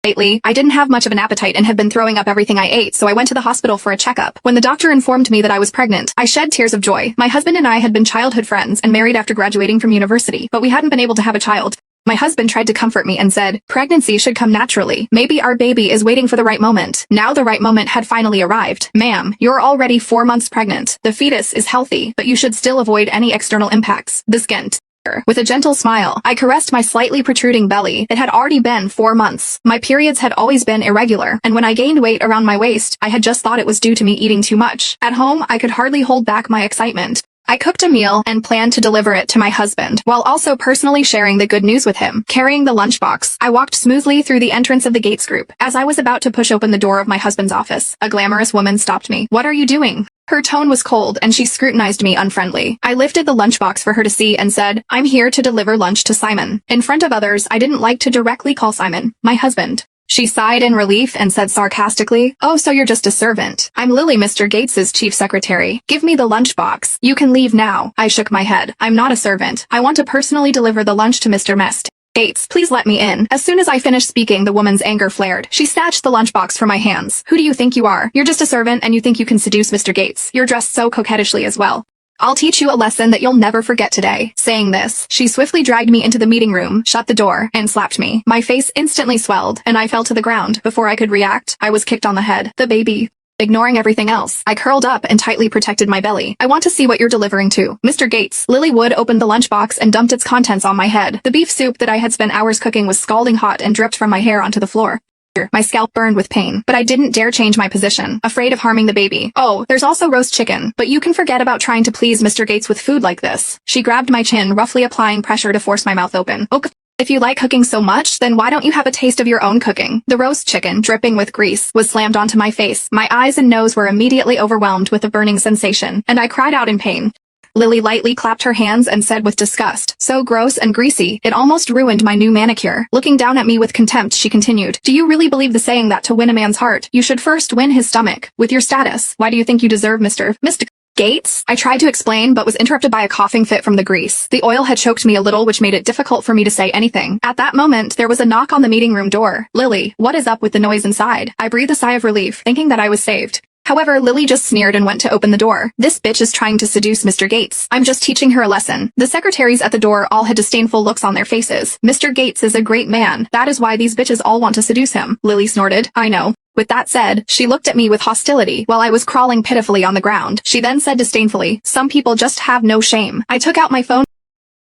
Lately, I didn't have much of an appetite and had been throwing up everything I ate, so I went to the hospital for a checkup. When the doctor informed me that I was pregnant, I shed tears of joy. My husband and I had been childhood friends and married after graduating from university, but we hadn't been able to have a child. My husband tried to comfort me and said, "Pregnancy should come naturally. Maybe our baby is waiting for the right moment." Now the right moment had finally arrived. "Ma'am, you're already 4 months pregnant. The fetus is healthy, but you should still avoid any external impacts." The skint. With a gentle smile, I caressed my slightly protruding belly. It had already been 4 months. My periods had always been irregular, and when I gained weight around my waist, I had just thought it was due to me eating too much. At home, I could hardly hold back my excitement. I cooked a meal and planned to deliver it to my husband, while also personally sharing the good news with him. Carrying the lunchbox, I walked smoothly through the entrance of the Gates group. As I was about to push open the door of my husband's office, a glamorous woman stopped me. "What are you doing?" Her tone was cold, and she scrutinized me unfriendly. I lifted the lunchbox for her to see and said, "I'm here to deliver lunch to Simon." In front of others, I didn't like to directly call Simon my husband. She sighed in relief and said sarcastically, "Oh, so you're just a servant. I'm Lily, Mr. Gates's chief secretary. Give me the lunchbox. You can leave now." I shook my head. "I'm not a servant. I want to personally deliver the lunch to Mr. Mest. Gates, please let me in." As soon as I finished speaking, the woman's anger flared. She snatched the lunchbox from my hands. "Who do you think you are? You're just a servant and you think you can seduce Mr. Gates. You're dressed so coquettishly as well. I'll teach you a lesson that you'll never forget today." Saying this, she swiftly dragged me into the meeting room, shut the door, and slapped me. My face instantly swelled, and I fell to the ground. Before I could react, I was kicked on the head. The baby. Ignoring everything else, I curled up and tightly protected my belly. "I want to see what you're delivering to Mr. Gates." Lily Wood opened the lunchbox and dumped its contents on my head. The beef soup that I had spent hours cooking was scalding hot and dripped from my hair onto the floor. My scalp burned with pain, but I didn't dare change my position, afraid of harming the baby. "Oh, there's also roast chicken, but you can forget about trying to please Mr. Gates with food like this." She grabbed my chin, roughly applying pressure to force my mouth open. "Okay. If you like cooking so much, then why don't you have a taste of your own cooking?" The roast chicken, dripping with grease, was slammed onto my face. My eyes and nose were immediately overwhelmed with a burning sensation, and I cried out in pain. Lily lightly clapped her hands and said with disgust, "So gross and greasy, it almost ruined my new manicure." Looking down at me with contempt, she continued, "Do you really believe the saying that to win a man's heart, you should first win his stomach? With your status, why do you think you deserve Mr. Gates?" I tried to explain, but was interrupted by a coughing fit from the grease. The oil had choked me a little, which made it difficult for me to say anything. At that moment, there was a knock on the meeting room door. "Lily, what is up with the noise inside?" I breathed a sigh of relief, thinking that I was saved. However, Lily just sneered and went to open the door. "This bitch is trying to seduce Mr. Gates. I'm just teaching her a lesson." The secretaries at the door all had disdainful looks on their faces. "Mr. Gates is a great man. That is why these bitches all want to seduce him." Lily snorted. "I know." With that said, she looked at me with hostility while I was crawling pitifully on the ground. She then said disdainfully, "Some people just have no shame." I took out my phone